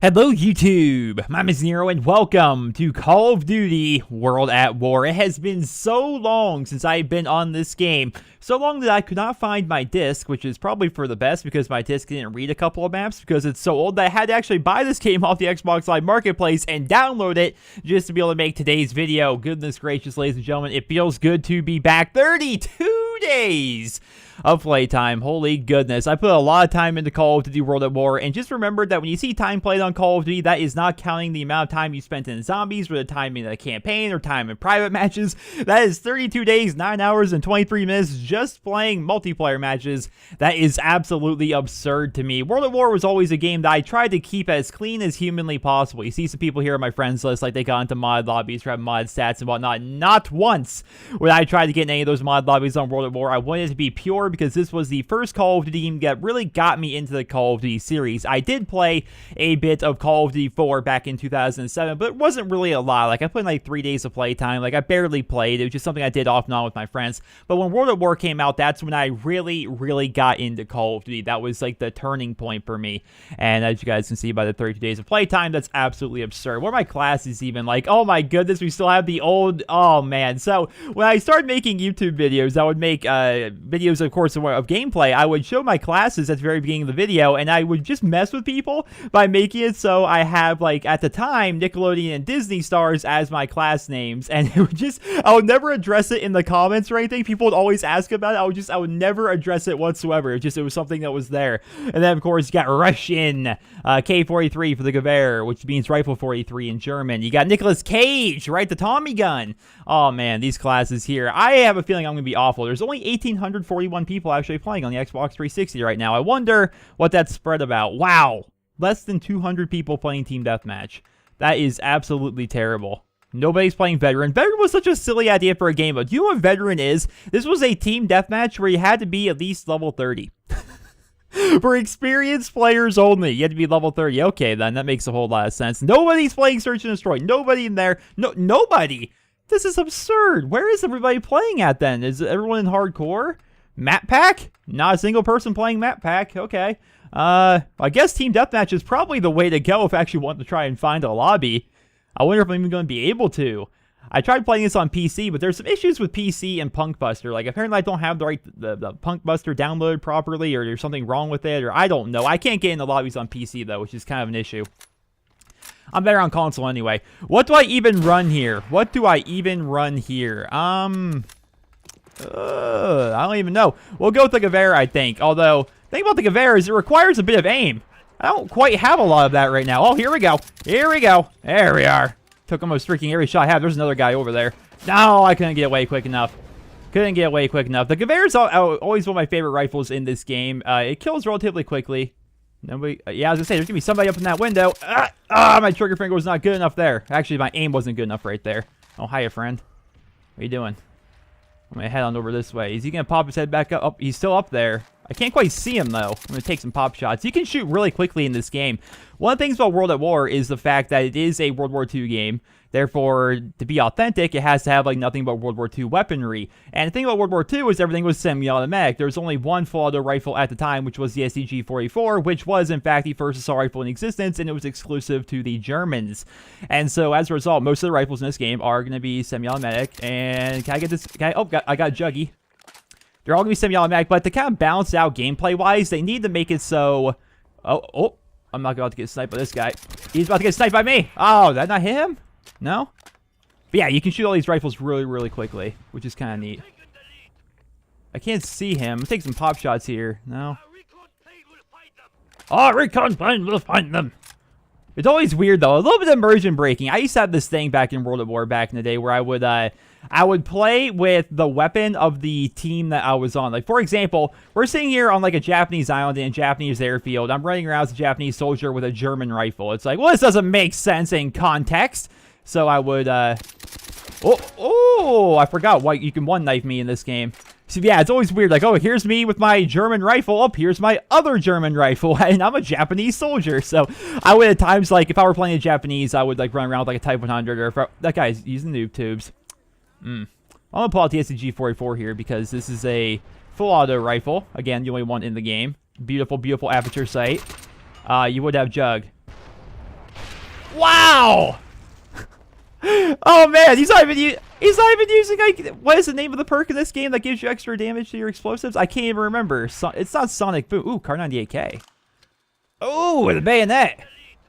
Hello YouTube, my name is Nero and welcome to Call of Duty World at War. It has been so long since I've been on this game, so long that I could not find my disc, which is probably for the best because my disc didn't read a couple of maps because it's so old that I had to actually buy this game off the Xbox Live Marketplace and download it just to be able to make today's video. Goodness gracious, ladies and gentlemen, it feels good to be back. 32 days of playtime. Holy goodness. I put a lot of time into Call of Duty World at War, and just remember that when you see time played on Call of Duty, that is not counting the amount of time you spent in zombies, or the time in a campaign, or time in private matches. That is 32 days, 9 hours, and 23 minutes just playing multiplayer matches. That is absolutely absurd to me. World at War was always a game that I tried to keep as clean as humanly possible. You see some people here on my friends list, like they got into mod lobbies, or have mod stats and whatnot. Not once when I tried to get in any of those mod lobbies on World at War. I wanted it to be pure, because this was the first Call of Duty game that really got me into the Call of Duty series. I did play a bit of Call of Duty 4 back in 2007, but it wasn't really a lot. Like, I put in like 3 days of playtime. Like, I barely played. It was just something I did off and on with my friends. But when World at War came out, that's when I really got into Call of Duty. That was like the turning point for me. And as you guys can see by the 32 days of playtime, that's absolutely absurd. What are my classes even? Like, oh my goodness, we still have the old, oh man. So when I started making YouTube videos, I would make videos, of course, of gameplay. I would show my classes at the very beginning of the video, and I would just mess with people by making it so I have, like, at the time, Nickelodeon and Disney stars as my class names, and it would just, I would never address it in the comments or anything. People would always ask about it. I would never address it whatsoever. It was something that was there. And then, of course, you got Russian, K-43 for the Gewehr, which means Rifle 43 in German. You got Nicolas Cage, right? The Tommy gun. Oh, man, these classes here. I have a feeling I'm going to be awful. There's only 1,841 people actually playing on the Xbox 360 right now. I wonder what that's spread about. Wow. Less than 200 people playing Team Deathmatch. That is absolutely terrible. Nobody's playing Veteran. Veteran was such a silly idea for a game, but do you know what Veteran is? This was a Team Deathmatch where you had to be at least level 30. For experienced players only. You had to be level 30. Okay, then. That makes a whole lot of sense. Nobody's playing Search and Destroy. Nobody in there. No, nobody. This is absurd. Where is everybody playing at, then? Is everyone in hardcore? Map Pack? Not a single person playing Map Pack. Okay. I guess Team Deathmatch is probably the way to go if I actually want to try and find a lobby. I wonder if I'm even going to be able to. I tried playing this on PC, but there's some issues with PC and Punkbuster. Like, apparently I don't have the Punkbuster downloaded properly, or there's something wrong with it, or I don't know. I can't get in the lobbies on PC, though, which is kind of an issue. I'm better on console anyway. What do I even run here? What do I even run here? I don't even know. We'll go with the Gewehr, I think. Although, the thing about the Gewehr is it requires a bit of aim. I don't quite have a lot of that right now. Oh, here we go. Here we go. There we are. Took almost freaking every shot I have. There's another guy over there. No, I couldn't get away quick enough. Couldn't get away quick enough. The Gewehr is always one of my favorite rifles in this game. It kills relatively quickly. Nobody, yeah, I was gonna say, there's gonna be somebody up in that window. My trigger finger was not good enough there. Actually, my aim wasn't good enough right there. Oh, hiya, friend. What are you doing? I'm gonna head on over this way. Is he gonna pop his head back up? Oh, he's still up there. I can't quite see him, though. I'm gonna take some pop shots. You can shoot really quickly in this game. One of the things about World at War is the fact that it is a World War II game. Therefore, to be authentic, it has to have, like, nothing but World War II weaponry. And the thing about World War II is everything was semi-automatic. There was only one full-auto rifle at the time, which was the STG-44, which was, in fact, the first assault rifle in existence, and it was exclusive to the Germans. And so, as a result, most of the rifles in this game are going to be semi-automatic. And can I get this? I got Juggy. They're all going to be semi-automatic, but to kind of balance it out gameplay-wise, they need to make it so... Oh, I'm not about to get sniped by this guy. He's about to get sniped by me. Oh, did that not hit him? No? But yeah, you can shoot all these rifles really quickly, which is kind of neat. I can't see him. I'm going to take some pop shots here. No? Oh, recon plane will find them. It's always weird, though. A little bit of immersion breaking. I used to have this thing back in World at War back in the day where I would play with the weapon of the team that I was on. Like, for example, we're sitting here on, like, a Japanese island in a Japanese airfield. I'm running around as a Japanese soldier with a German rifle. It's like, well, this doesn't make sense in context. So I would, I forgot why you can one-knife me in this game. So yeah, it's always weird. Like, oh, here's me with my German rifle. Oh, here's my other German rifle. And I'm a Japanese soldier. So I would at times, like, if I were playing a Japanese, I would, like, run around with, like, a Type 100. Or if that guy's using noob tubes. I'm going to pull out the STG-44 here because this is a full-auto rifle. Again, the only one in the game. Beautiful, beautiful aperture sight. You would have Jug. Wow! Oh man, he's not even using, like, what is the name of the perk in this game that gives you extra damage to your explosives? I can't even remember. It's not Sonic Boom. Ooh, Car 98K. Ooh, with a bayonet.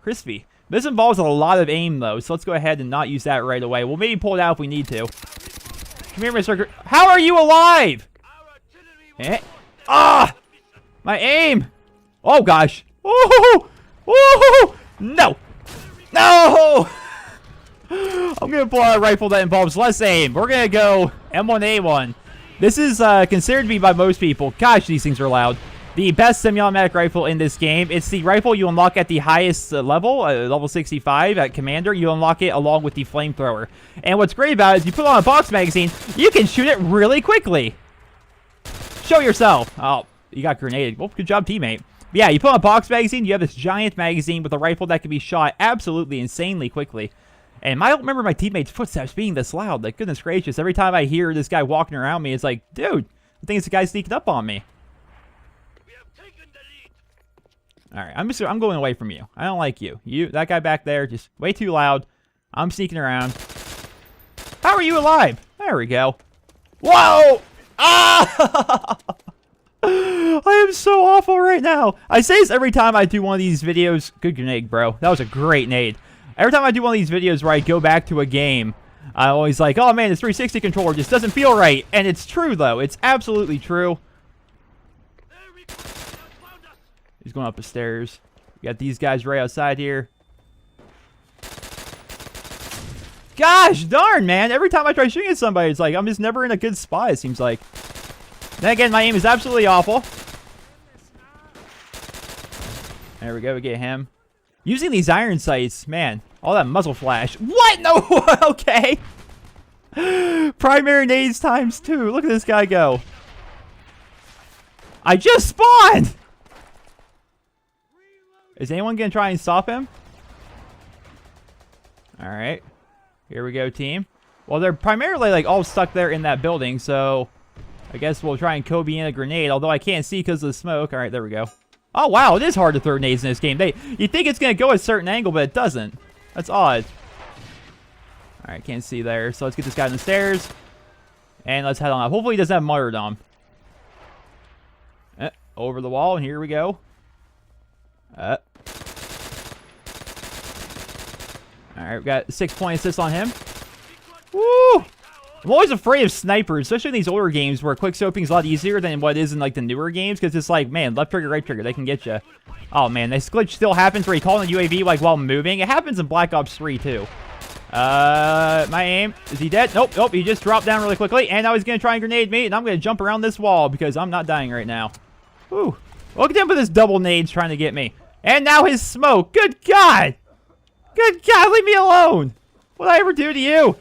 Crispy. This involves a lot of aim though, so let's go ahead and not use that right away. We'll maybe pull it out if we need to. Come here, Mr. How are you alive? Eh? Ah! My aim! Oh gosh. Oh! Oh! No! No! I'm gonna pull out a rifle that involves less aim. We're gonna go M1A1. This is considered to be by most people, gosh, these things are loud, the best semi-automatic rifle in this game. It's the rifle you unlock at the highest level, level 65 at Commander. You unlock it along with the flamethrower. And what's great about it is you put it on a box magazine, you can shoot it really quickly. Show yourself. Oh, you got grenaded. Well, good job, teammate. But yeah, you put on a box magazine, you have this giant magazine with a rifle that can be shot absolutely insanely quickly. And I don't remember my teammates' footsteps being this loud. Like, goodness gracious, every time I hear this guy walking around me, it's like, dude, I think it's the guy sneaking up on me. Alright, I'm going away from you. I don't like you. That guy back there, just way too loud. I'm sneaking around. How are you alive? There we go. Whoa! Ah! I am so awful right now. I say this every time I do one of these videos. Good grenade, bro. That was a great nade. Every time I do one of these videos where I go back to a game, I'm always like, oh man, this 360 controller just doesn't feel right. And it's true, though. It's absolutely true. He's going up the stairs. We got these guys right outside here. Gosh darn, man. Every time I try shooting at somebody, it's like I'm just never in a good spot, it seems like. Then again, my aim is absolutely awful. There we go. We get him. Using these iron sights, man. All that muzzle flash. What? No. Okay. Primary nades times 2. Look at this guy go. I just spawned. Is anyone going to try and stop him? All right. Here we go, team. Well, they're primarily like all stuck there in that building, so I guess we'll try and Kobe in a grenade, although I can't see because of the smoke. All right, there we go. Oh, wow, it is hard to throw nades in this game. You think it's going to go a certain angle, but it doesn't. That's odd. All right, can't see there. So let's get this guy on the stairs. And let's head on up. Hopefully he doesn't have martyrdom. Over the wall, and here we go. All right, we got 6-point assist on him. Woo! I'm always afraid of snipers, especially in these older games where quick scoping is a lot easier than what it is in like the newer games, because it's like, man, left trigger, right trigger, they can get you. Oh man, this glitch still happens where you call in the UAV like while moving. It happens in Black Ops 3 too. My aim, is he dead? Nope, nope, he just dropped down really quickly, and now he's gonna try and grenade me, and I'm gonna jump around this wall because I'm not dying right now. Whew. Look at him with his double nades trying to get me. And now his smoke. Good God! Good God, leave me alone! What did I ever do to you?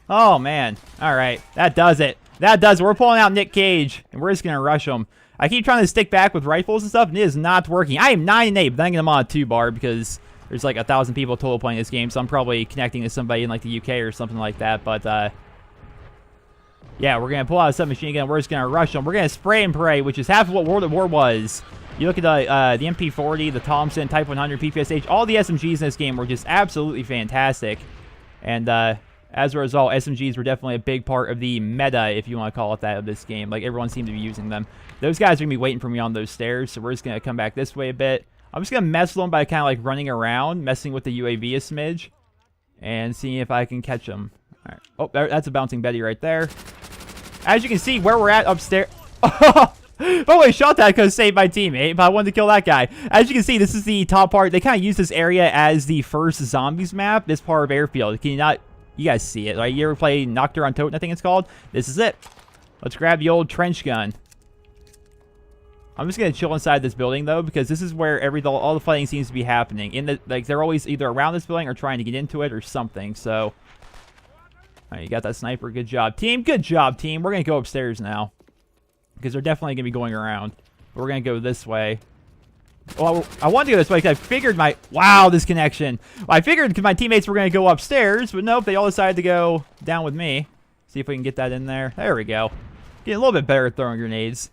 Oh, man. Alright, that does it. That does it. We're pulling out Nick Cage, and we're just going to rush him. I keep trying to stick back with rifles and stuff, and it is not working. I am 9-8, but then I'm on a 2-bar because there's like 1,000 people total playing this game, so I'm probably connecting to somebody in like the UK or something like that, but yeah, we're going to pull out a submachine gun. We're just going to rush them. We're going to spray and pray, which is half of what World at War was. You look at the MP40, the Thompson, Type 100, PPSH, all the SMGs in this game were just absolutely fantastic. And as a result, SMGs were definitely a big part of the meta, if you want to call it that, of this game. Like, everyone seemed to be using them. Those guys are going to be waiting for me on those stairs, so we're just going to come back this way a bit. I'm just going to mess with them by kind of like running around, messing with the UAV a smidge, and seeing if I can catch them. All right. Oh, that's a bouncing Betty right there. As you can see, where we're at upstairs... Oh, I shot that because it saved my teammate, but I wanted to kill that guy. As you can see, this is the top part. They kind of use this area as the first zombies map, this part of Airfield. Can you not... You guys see it, right? You ever play Nocturne on Toten, I think it's called? This is it. Let's grab the old trench gun. I'm just going to chill inside this building, though, because this is where all the fighting seems to be happening. Like, they're always either around this building or trying to get into it or something, so... All right, you got that sniper. Good job, team. Good job, team. We're going to go upstairs now. Because they're definitely going to be going around. But we're going to go this way. Well, I wanted to go this way because I figured my... Wow, this connection. Well, I figured my teammates were going to go upstairs. But nope, they all decided to go down with me. See if we can get that in there. There we go. Getting a little bit better at throwing grenades.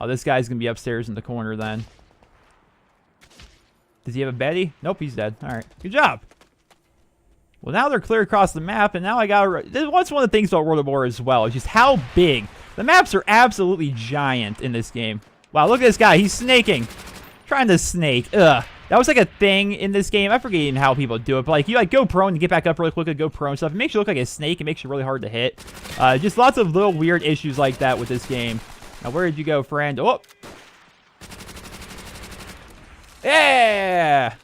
Oh, this guy's going to be upstairs in the corner then. Does he have a Betty? Nope, he's dead. All right, good job. Well, now they're clear across the map, and now I got. What's one of the things about World of War as well is just how big the maps are. Absolutely giant in this game. Wow, look at this guy. He's snaking, trying to snake. Ugh. That was like a thing in this game. I forget even how people do it, but like you like go prone and get back up really quick and go prone stuff. It makes you look like a snake. It makes you really hard to hit. Just lots of little weird issues like that with this game. Now, where did you go, friend? Oh. Yeah!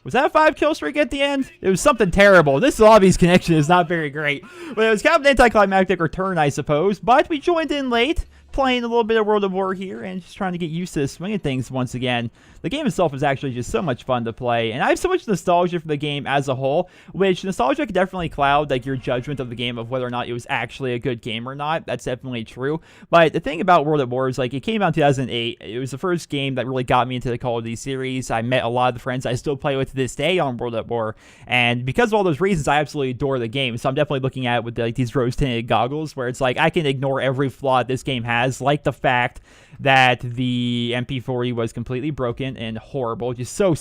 Was that a 5-kill streak at the end? It was something terrible. This lobby's connection is not very great. But it was kind of an anticlimactic return, I suppose. But we joined in late, playing a little bit of World of War here, and just trying to get used to the swing of things once again. The game itself is actually just so much fun to play, and I have so much nostalgia for the game as a whole, which nostalgia could definitely cloud like your judgment of the game of whether or not it was actually a good game or not. That's definitely true. But the thing about World of War is like it came out in 2008. It was the first game that really got me into the Call of Duty series. I met a lot of the friends I still play with to this day on World of War, and because of all those reasons, I absolutely adore the game. So I'm definitely looking at it with like these rose-tinted goggles, where it's like I can ignore every flaw this game has, like the fact that the MP40 was completely broken and horrible, just so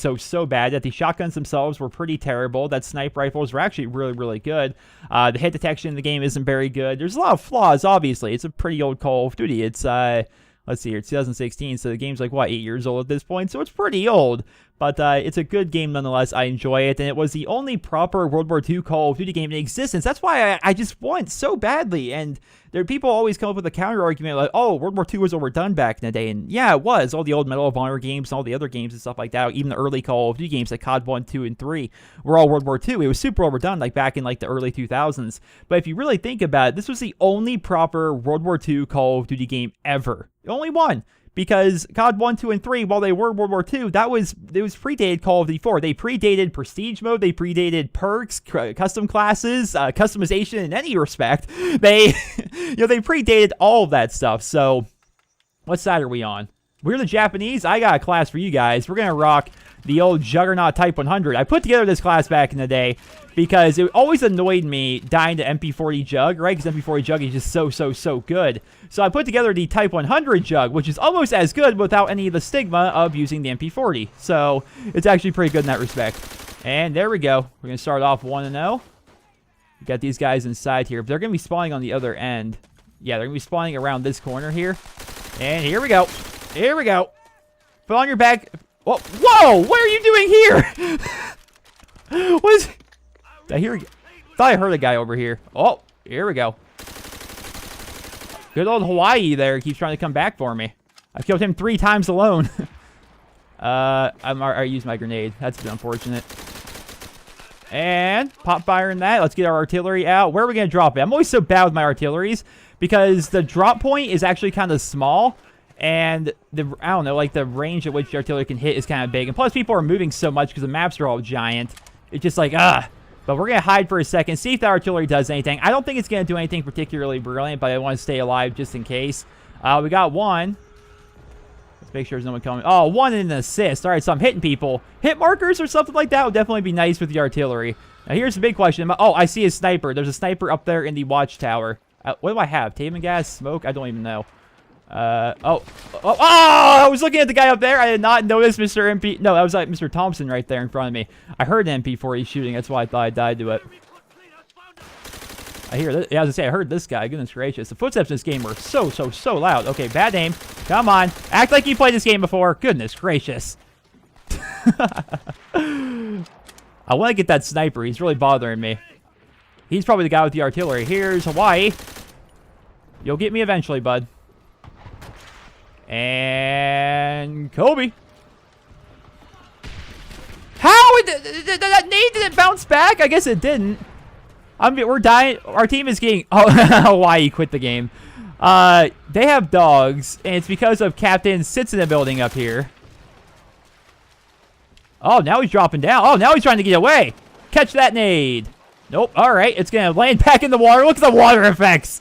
bad, that the shotguns themselves were pretty terrible, that sniper rifles were actually really good. The hit detection in the game isn't very good. There's a lot of flaws, obviously. It's a pretty old Call of Duty. It's, let's see here, it's 2016, so the game's like, what, 8 years old at this point? So it's pretty old. But it's a good game nonetheless. I enjoy it, and it was the only proper World War II Call of Duty game in existence. That's why I just want so badly. And there people always come up with a counter argument like, "Oh, World War II was overdone back in the day," and yeah, it was. All the old Medal of Honor games, and all the other games and stuff like that, even the early Call of Duty games like COD 1, 2, and 3 were all World War II. It was super overdone, like back in like the early 2000s. But if you really think about it, this was the only proper World War II Call of Duty game ever. The only one. Because COD 1, 2, and 3, while they were World War II, it was predated Call of Duty 4. They predated Prestige mode. They predated perks, custom classes, customization in any respect. They predated all of that stuff. So, what side are we on? We're the Japanese. I got a class for you guys. We're going to rock the old Juggernaut Type 100. I put together this class back in the day because it always annoyed me dying to MP40 Jug, right? Because MP40 Jug is just so good. So I put together the Type 100 Jug, which is almost as good without any of the stigma of using the MP40. So it's actually pretty good in that respect. And there we go. We're going to start off 1-0. We got these guys inside here. But they're going to be spawning on the other end. Yeah, they're going to be spawning around this corner here. And here we go. Here we go. Put on your back. Whoa! Whoa! What are you doing here? What is... Did I hear... Thought I heard a guy over here. Oh, here we go. Good old Hawaii there keeps trying to come back for me. I killed him 3 times alone. I used my grenade. That's been unfortunate. And pop firing that. Let's get our artillery out. Where are we going to drop it? I'm always so bad with my artilleries because the drop point is actually kind of small. And I don't know, like the range at which the artillery can hit is kind of big. And plus people are moving so much because the maps are all giant. It's just like, But we're going to hide for a second, see if the artillery does anything. I don't think it's going to do anything particularly brilliant, but I want to stay alive just in case. We got one. Let's make sure there's no one coming. Oh, 1 and an assist. All right, so I'm hitting people. Hit markers or something like that would definitely be nice with the artillery. Now, here's the big question. Oh, I see a sniper. There's a sniper up there in the watchtower. What do I have? Taven gas? Smoke? I don't even know. I was looking at the guy up there. I did not notice Mr. MP. No, that was like Mr. Thompson right there in front of me. I heard an MP40 shooting. That's why I thought I died to it. I hear this. Yeah, as I say, I heard this guy. Goodness gracious. The footsteps in this game were so loud. Okay, bad aim. Come on. Act like you played this game before. Goodness gracious. I want to get that sniper. He's really bothering me. He's probably the guy with the artillery. Here's Hawaii. You'll get me eventually, bud. And Kobe. How? That nade didn't bounce back? I guess it didn't. We're dying. Our team is getting... Oh, Hawaii quit the game. They have dogs, and it's because of Captain sits in the building up here. Oh, now he's dropping down. Oh, now he's trying to get away. Catch that nade. Nope. All right. It's going to land back in the water. Look at the water effects.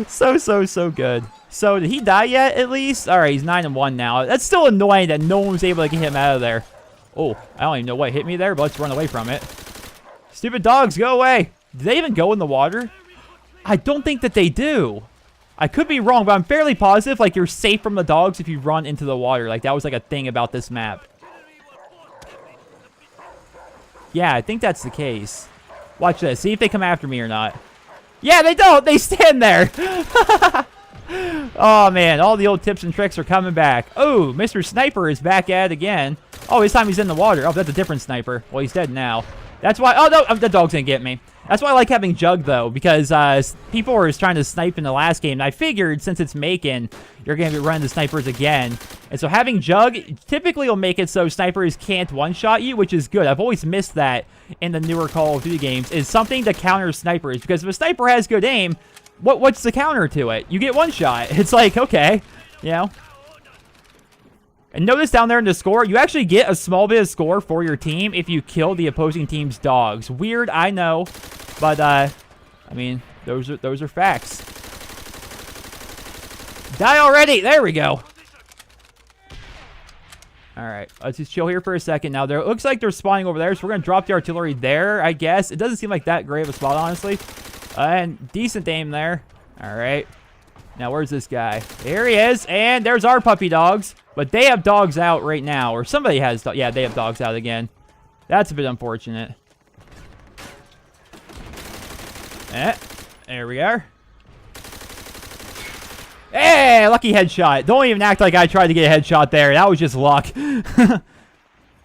So good. So, did he die yet, at least? All right, he's 9-1 now. That's still annoying that no one was able to get him out of there. Oh, I don't even know what hit me there, but let's run away from it. Stupid dogs, go away. Did they even go in the water? I don't think that they do. I could be wrong, but I'm fairly positive, like, you're safe from the dogs if you run into the water. Like, that was, like, a thing about this map. Yeah, I think that's the case. Watch this. See if they come after me or not. Yeah, they don't. They stand there. Oh, man. All the old tips and tricks are coming back. Oh, Mr. Sniper is back at it again. Oh, this time he's in the water. Oh, that's a different sniper. Well, he's dead now. That's why... Oh, no. The dog's going to get me. That's why I like having Jug, though, because people were trying to snipe in the last game. And I figured, since it's Macon, you're going to be running the snipers again. And so having Jug typically will make it so snipers can't one-shot you, which is good. I've always missed that in the newer Call of Duty games, is something to counter snipers. Because if a sniper has good aim, what's the counter to it? You get one shot. It's like, okay, you know. And notice down there in the score, you actually get a small bit of score for your team if you kill the opposing team's dogs. Weird, I know, but I mean, those are facts. Die already! There we go. All right, let's just chill here for a second. Now, there looks like they're spawning over there, so we're gonna drop the artillery there, I guess. It doesn't seem like that great of a spot, honestly. And decent aim there. All right. Now, where's this guy? Here he is, and there's our puppy dogs. But they have dogs out right now, or somebody has... Yeah, they have dogs out again. That's a bit unfortunate. There we are. Hey, lucky headshot. Don't even act like I tried to get a headshot there. That was just luck. I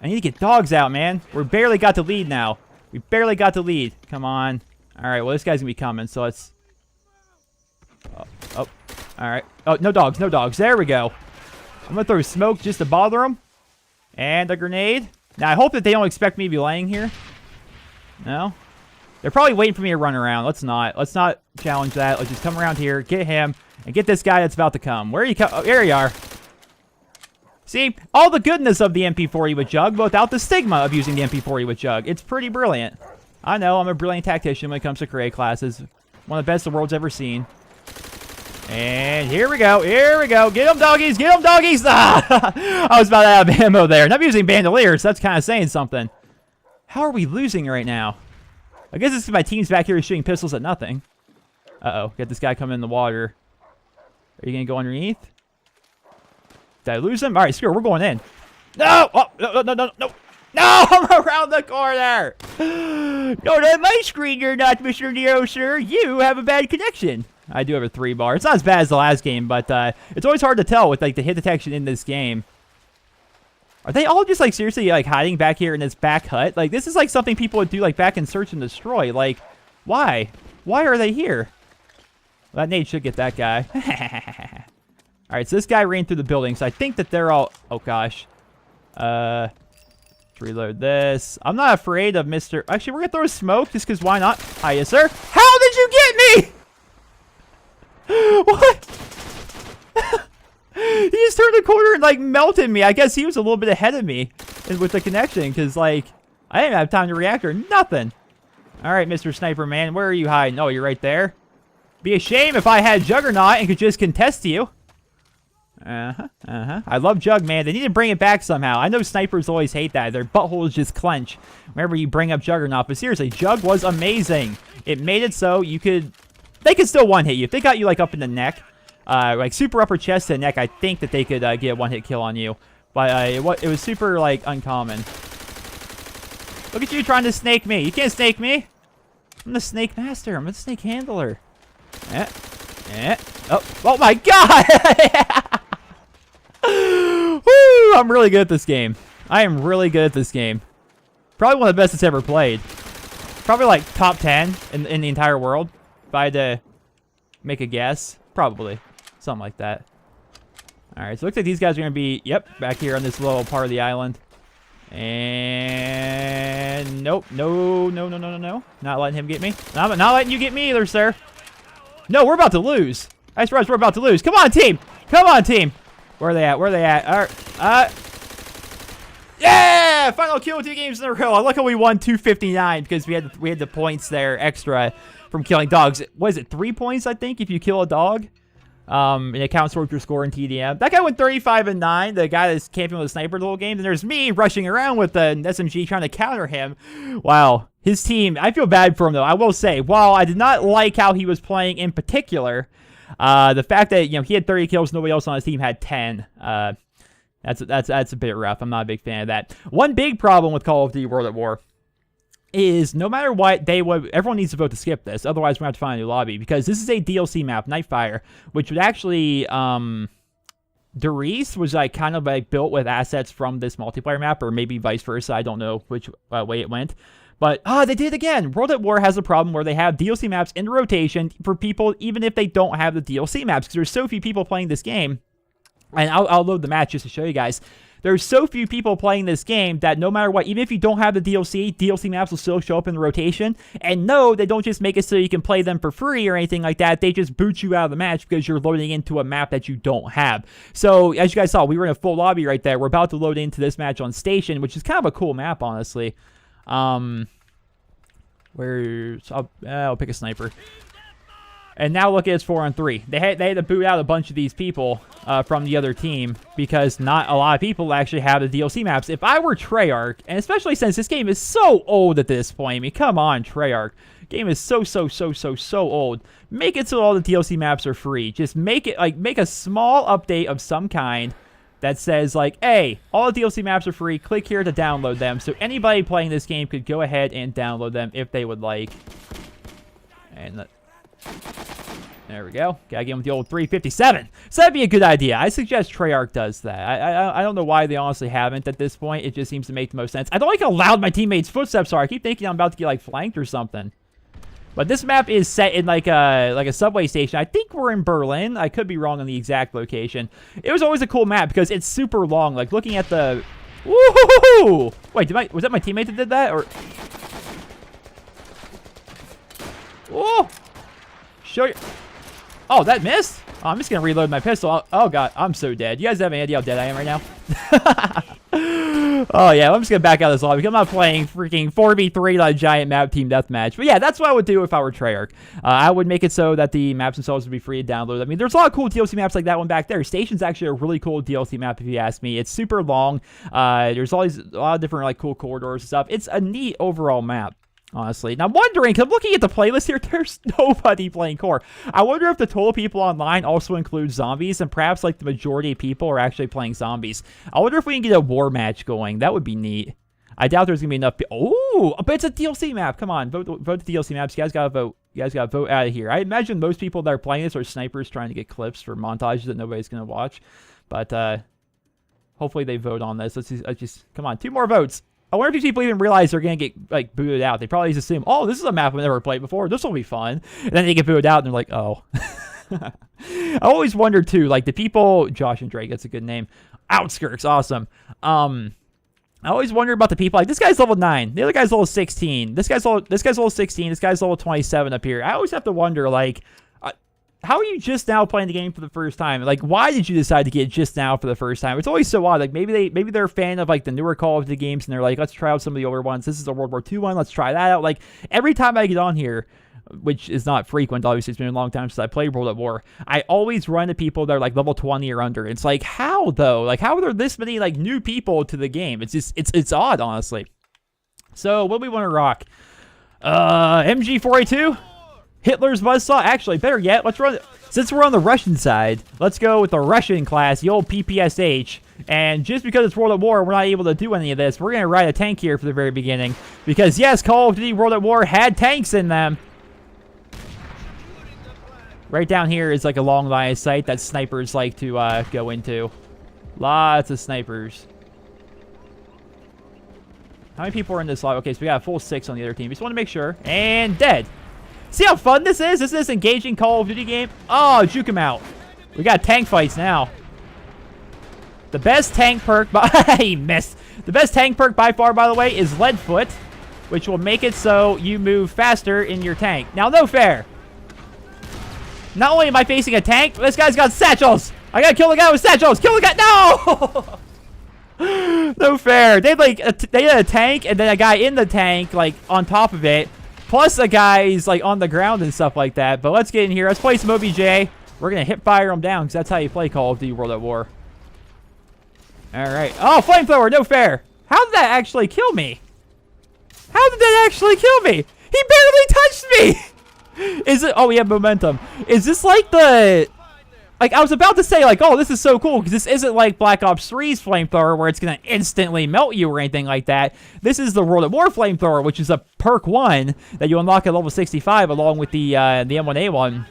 need to get dogs out, man. We barely got the lead now. We barely got the lead. Come on. All right, well, this guy's going to be coming, so let's... Oh, all right. Oh, no dogs, no dogs. There we go. I'm going to throw smoke just to bother them. And a grenade. Now, I hope that they don't expect me to be laying here. No? They're probably waiting for me to run around. Let's not. Let's not challenge that. Let's just come around here, get him, and get this guy that's about to come. Where are you? Oh, there you are. See? All the goodness of the MP40 with Jug, but without the stigma of using the MP40 with Jug. It's pretty brilliant. I know, I'm a brilliant tactician when it comes to career classes. One of the best the world's ever seen. And here we go. Here we go. Get them, doggies. Get them, doggies. Ah! I was about to have ammo there. And I'm using bandoliers. So that's kind of saying something. How are we losing right now? I guess it's because my team's back here shooting pistols at nothing. Uh-oh. Get this guy coming in the water. Are you going to go underneath? Did I lose him? All right, screw it. We're going in. No! Oh, no, no, no, no. No! I'm around the corner. Not on my screen, you're not, Mr. Nero, sir. You have a bad connection. I do have a 3-bar. It's not as bad as the last game, but it's always hard to tell with like the hit detection in this game. Are they all just like seriously like hiding back here in this back hut? Like this is like something people would do like back in Search and Destroy. Like, why? Why are they here? Well, that nade should get that guy. All right, so this guy ran through the building, so I think that they're all... Oh, gosh. Let's reload this. I'm not afraid of Mr... Actually, we're going to throw smoke just because why not? Hiya, sir. How did you get me? What? He just turned the corner and, like, melted me. I guess he was a little bit ahead of me with the connection because, like, I didn't have time to react or nothing. All right, Mr. Sniper Man, where are you hiding? Oh, you're right there. Be a shame if I had Juggernaut and could just contest you. I love Jug, man. They need to bring it back somehow. I know snipers always hate that. Their buttholes just clench whenever you bring up Juggernaut. But seriously, Jug was amazing. It made it so you could... They could still one-hit you. If they got you, like, up in the neck, like, super upper chest to neck, I think that they could get a one-hit kill on you. But it was super, like, uncommon. Look at you trying to snake me. You can't snake me. I'm the snake master. I'm the snake handler. Oh my god! Woo! I'm really good at this game. I am really good at this game. Probably one of the best it's ever played. Probably like top 10 in the entire world. If I had to make a guess. Probably. Something like that. Alright, so it looks like these guys are going to be, yep, back here on this little part of the island. And nope. No. Not letting him get me. Not letting you get me either, sir. No, we're about to lose. I suppose we're about to lose. Come on, team. Come on, team. Where are they at? Where are they at? All right. Yeah! Final kill 2 games in a row. I like how we won 259 because we had the points there extra from killing dogs. What is it? 3 points, I think, if you kill a dog. And it counts towards your score in TDM. That guy went 35-9, the guy that's camping with a sniper the whole game. And there's me rushing around with an SMG trying to counter him. Wow. His team, I feel bad for him, though. I will say, while I did not like how he was playing in particular, the fact that, he had 30 kills, nobody else on his team had 10. That's a bit rough. I'm not a big fan of that. One big problem with Call of Duty World at War is no matter what, everyone needs to vote to skip this. Otherwise, we're going to have to find a new lobby, because this is a DLC map, Nightfire, which would actually, Derice was like kind of like built with assets from this multiplayer map, or maybe vice versa. I don't know which way it went. But, they did it again. World at War has a problem where they have DLC maps in rotation for people, even if they don't have the DLC maps, because there's so few people playing this game. And I'll load the match just to show you guys. There's so few people playing this game that no matter what, even if you don't have the DLC maps will still show up in the rotation. And no, they don't just make it so you can play them for free or anything like that. They just boot you out of the match because you're loading into a map that you don't have. So, as you guys saw, we were in a full lobby right there. We're about to load into this match on Station, which is kind of a cool map, honestly. I'll pick a sniper. And now look at it's 4-on-3. They had to boot out a bunch of these people from the other team because not a lot of people actually have the DLC maps. If I were Treyarch, and especially since this game is so old at this point, I mean, come on, Treyarch. Game is so old. Make it so all the DLC maps are free. Just make it, like, make a small update of some kind that says, like, hey, all the DLC maps are free. Click here to download them. So anybody playing this game could go ahead and download them if they would like. And there we go. Gotta get him with the old 357. So that'd be a good idea. I suggest Treyarch does that. I don't know why they honestly haven't at this point. It just seems to make the most sense. I don't like how loud my teammates' footsteps are. I keep thinking I'm about to get, like, flanked or something. But this map is set in like a subway station. I think we're in Berlin. I could be wrong on the exact location. It was always a cool map because it's super long. Like looking at the, woohoo! Wait, was that my teammate that did that or? Oh, show you. Oh, that missed. Oh, I'm just gonna reload my pistol. Oh god, I'm so dead. You guys have any idea how dead I am right now? Oh yeah, I'm just gonna back out of this lobby because I'm not playing freaking 4v3 on a giant map team deathmatch. But yeah, that's what I would do if I were Treyarch. I would make it so that the maps themselves would be free to download. I mean, there's a lot of cool DLC maps like that one back there. Station's actually a really cool DLC map if you ask me. It's super long. There's a lot of different like cool corridors and stuff. It's a neat overall map. Honestly. Now, I'm wondering, because I'm looking at the playlist here, there's nobody playing core. I wonder if the total people online also includes zombies, and perhaps, like, the majority of people are actually playing zombies. I wonder if we can get a war match going. That would be neat. I doubt there's going to be enough Oh, but it's a DLC map. Come on, vote the DLC maps. You guys got to vote. You guys got to vote out of here. I imagine most people that are playing this are snipers trying to get clips for montages that nobody's going to watch. But, hopefully they vote on this. Let's just come on, 2 more votes. I wonder if these people even realize they're going to get, like, booted out. They probably just assume, oh, this is a map I've never played before. This will be fun. And then they get booted out, and they're like, oh. I always wonder, too, like, the people... Josh and Drake, that's a good name. Outskirts, awesome. I always wonder about the people, like, this guy's level 9. The other guy's level 16. This guy's level 16. This guy's level 27 up here. I always have to wonder, like... how are you just now playing the game for the first time? Like, why did you decide to get just now for the first time? It's always so odd. Like, maybe they're a fan of, like, the newer Call of Duty games, and they're like, let's try out some of the older ones. This is a World War II one. Let's try that out. Like, every time I get on here, which is not frequent, obviously, it's been a long time since I played World at War, I always run into people that are, like, level 20 or under. It's like, how, though? Like, how are there this many, like, new people to the game? It's just, it's odd, honestly. So, what do we want to rock? MG4A2? Hitler's Buzzsaw? Actually, better yet, let's run... Since we're on the Russian side, let's go with the Russian class, the old PPSH. And just because it's World at War, we're not able to do any of this. We're going to ride a tank here for the very beginning. Because, yes, Call of Duty World at War had tanks in them. Right down here is like a long line of sight that snipers like to go into. Lots of snipers. How many people are in this lobby? Okay, so we got a full 6 on the other team. Just want to make sure. And dead. See how fun this is? This is this engaging Call of Duty game. Oh, juke him out. We got tank fights now. The best tank perk by... he missed. The best tank perk by far, by the way, is Leadfoot, which will make it so you move faster in your tank. Now, no fair. Not only am I facing a tank, this guy's got satchels. I gotta kill the guy with satchels. Kill the guy. No! No fair. They had a tank and then a guy in the tank, like, on top of it. Plus the guys, like, on the ground and stuff like that. But let's get in here. Let's play some OBJ. We're going to hip fire them down because that's how you play Call of Duty World at War. All right. Oh, flamethrower. No fair. How did that actually kill me? How did that actually kill me? He barely touched me. Is it? Oh, we have momentum. Is this like the... Like, I was about to say, like, oh, this is so cool, because this isn't like Black Ops 3's flamethrower, where it's going to instantly melt you or anything like that. This is the World at War flamethrower, which is a perk 1 that you unlock at level 65, along with the M1A1.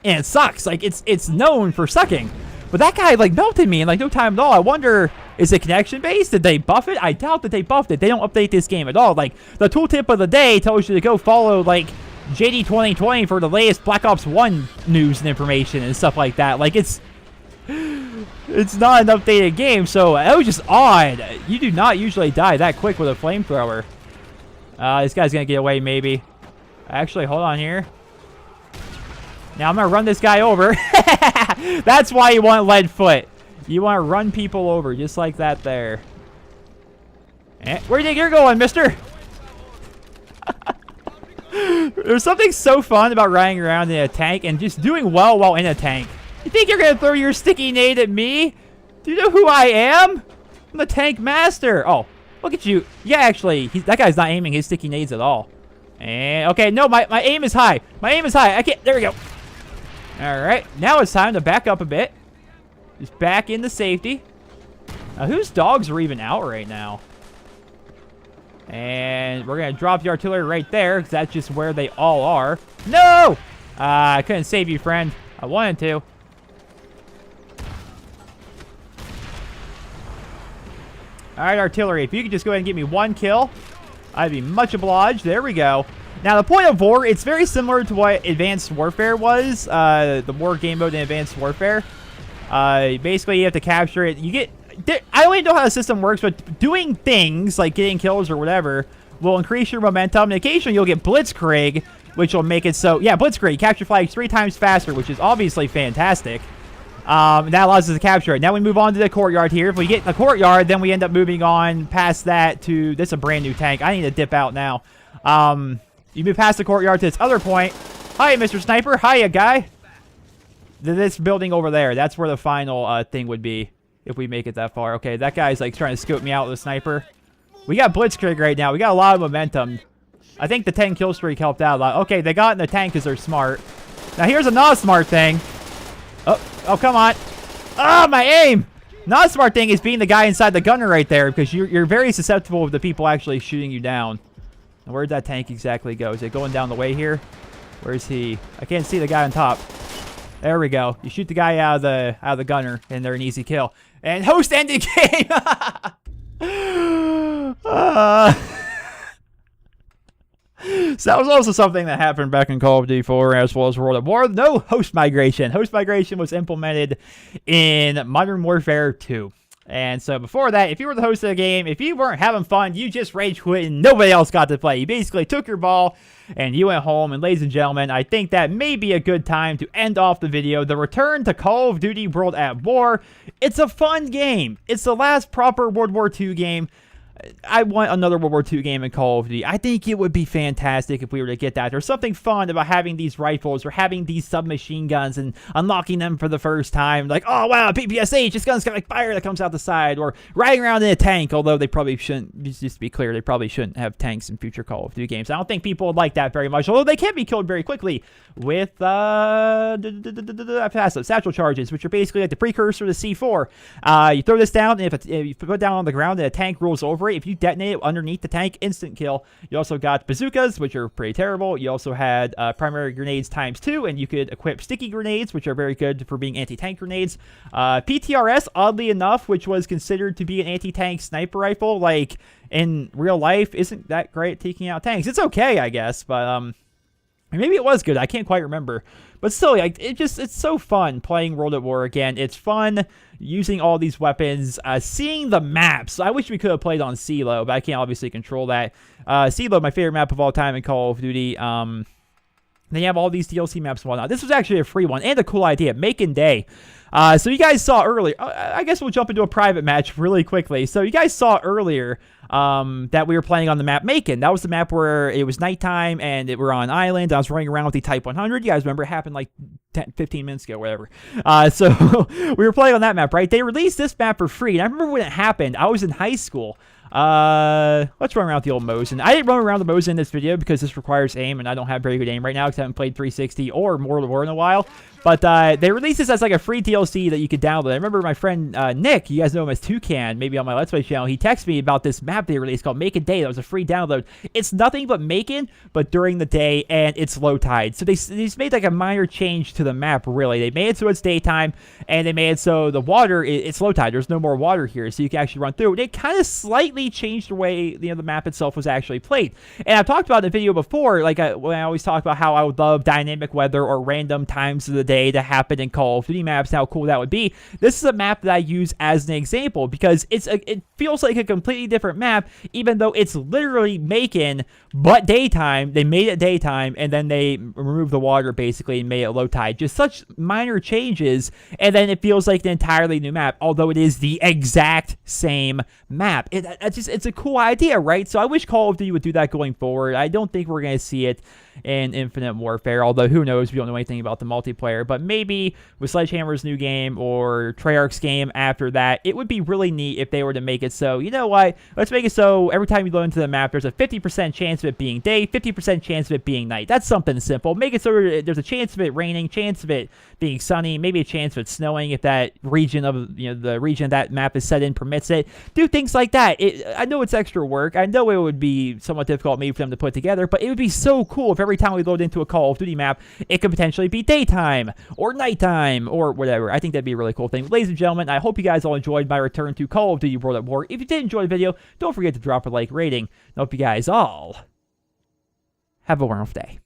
And it sucks. Like, it's known for sucking. But that guy, like, melted me in, like, no time at all. I wonder, is it connection-based? Did they buff it? I doubt that they buffed it. They don't update this game at all. Like, the tooltip of the day tells you to go follow, like, JD 2020 for the latest Black Ops 1 news and information and stuff like that. Like, it's not an updated game, so that was just odd. You do not usually die that quick with a flamethrower. This guy's gonna get away, maybe. Actually, hold on here. Now I'm gonna run this guy over. That's why you want lead foot. You want to run people over just like that there. Where do you think you're going, mister? There's something so fun about riding around in a tank and just doing well while in a tank. You think you're going to throw your sticky nade at me? Do you know who I am? I'm the tank master. Oh, look at you. Yeah, actually, that guy's not aiming his sticky nades at all. And, okay, no, my aim is high. My aim is high. I can't, there we go. All right, now it's time to back up a bit. Just back into safety. Now, whose dogs are even out right now? And we're going to drop the artillery right there, because that's just where they all are. No! I couldn't save you, friend. I wanted to. Alright, artillery. If you could just go ahead and give me 1 kill, I'd be much obliged. There we go. Now, the point of war, it's very similar to what Advanced Warfare was. The war game mode in Advanced Warfare. Basically, you have to capture it. You get... I don't even know how the system works, but doing things like getting kills or whatever will increase your momentum. And occasionally you'll get Blitzkrieg, which will make it so... Yeah, Blitzkrieg. Capture flags 3 times faster, which is obviously fantastic. And that allows us to capture it. Now we move on to the courtyard here. If we get the courtyard, then we end up moving on past that to... This is a brand new tank. I need to dip out now. You move past the courtyard to this other point. Hi, Mr. Sniper. Hiya, guy. This building over there. That's where the final thing would be. If we make it that far. Okay, that guy's like trying to scope me out with a sniper. We got Blitzkrieg right now. We got a lot of momentum. I think the 10 kill streak helped out a lot. Okay, they got in the tank because they're smart. Now here's a not smart thing. Oh, come on. Oh, my aim! Not smart thing is being the guy inside the gunner right there, because you're very susceptible to the people actually shooting you down. Now, where'd that tank exactly go? Is it going down the way here? Where's he? I can't see the guy on top. There we go. You shoot the guy out of the gunner, and they're an easy kill. And host ended game. So that was also something that happened back in Call of Duty 4 as well as World at War. No host migration. Host migration was implemented in Modern Warfare 2. And so before that, if you were the host of the game, if you weren't having fun, you just rage quit and nobody else got to play. You basically took your ball and you went home. And ladies and gentlemen, I think that may be a good time to end off the video. The return to Call of Duty World at War. It's a fun game. It's the last proper World War II game. I want another World War II game in Call of Duty. I think it would be fantastic if we were to get that. There's something fun about having these rifles or having these submachine guns and unlocking them for the first time. Like, oh, wow, PPSH, this gun's got like fire that comes out the side. Or riding around in a tank, although they probably shouldn't, just to be clear, they probably shouldn't have tanks in future Call of Duty games. I don't think people would like that very much, although they can be killed very quickly with satchel charges, which are basically like the precursor to C4. You throw this down, and if you put it down on the ground and a tank rolls over it, if you detonate it underneath the tank, instant kill. You also got bazookas, which are pretty terrible. You also had primary grenades ×2, and you could equip sticky grenades, which are very good for being anti-tank grenades. PTRS, oddly enough, which was considered to be an anti-tank sniper rifle, like in real life, isn't that great at taking out tanks. It's okay, I guess, but maybe it was good. I can't quite remember. But still, like, it's so fun playing World at War again. It's fun using all these weapons, seeing the maps. I wish we could have played on CeeLo, but I can't obviously control that. CeeLo, my favorite map of all time in Call of Duty. Then you have all these DLC maps and whatnot. This was actually a free one and a cool idea. Making Day. So you guys saw earlier. I guess we'll jump into a private match really quickly. So you guys saw earlier that we were playing on the map Macon. That was the map where it was nighttime and we're on an island. I was running around with the Type 100. You guys remember it happened like 15 minutes ago, whatever. So we were playing on that map, right? They released this map for free. And I remember when it happened, I was in high school. Let's run around with the old Mosin. I didn't run around the Mosin in this video because this requires aim, and I don't have very good aim right now because I haven't played 360 or World at War in a while. But they released this as like a free DLC that you could download. I remember my friend Nick, you guys know him as Toucan, maybe on my Let's Play channel, he texted me about this map they released called Macon Day. That was a free download. It's nothing but Macon, but during the day, and it's low tide. So they made like a minor change to the map, really. They made it so it's daytime, and they made it so the water, it's low tide. There's no more water here, so you can actually run through. It kind of slightly changed the way the map itself was actually played. And I've talked about in the video before, like when I always talk about how I would love dynamic weather or random times of the day to happen in Call of Duty maps, how cool that would be. This is a map that I use as an example because it feels like a completely different map, even though it's literally Macon, but daytime. They made it daytime, and then they removed the water basically and made it low tide. Just such minor changes, and then it feels like an entirely new map, although it is the exact same map. It's a cool idea, right? So I wish Call of Duty would do that going forward. I don't think we're going to see it in Infinite Warfare, although who knows, we don't know anything about the multiplayer, but maybe with Sledgehammer's new game or Treyarch's game after that, it would be really neat if they were to make it so, you know what, let's make it so every time you load into the map, there's a 50% chance of it being day, 50% chance of it being night. That's something simple. Make it so there's a chance of it raining, chance of it being sunny, maybe a chance of it snowing if that region of, the region that map is set in permits it. Do things like that. I know it's extra work. I know it would be somewhat difficult maybe for them to put together, but it would be so cool if every time we load into a Call of Duty map, it could potentially be daytime or nighttime or whatever. I think that'd be a really cool thing. Ladies and gentlemen, I hope you guys all enjoyed my return to Call of Duty World at War. If you did enjoy the video, don't forget to drop a like rating. I hope you guys all have a wonderful day.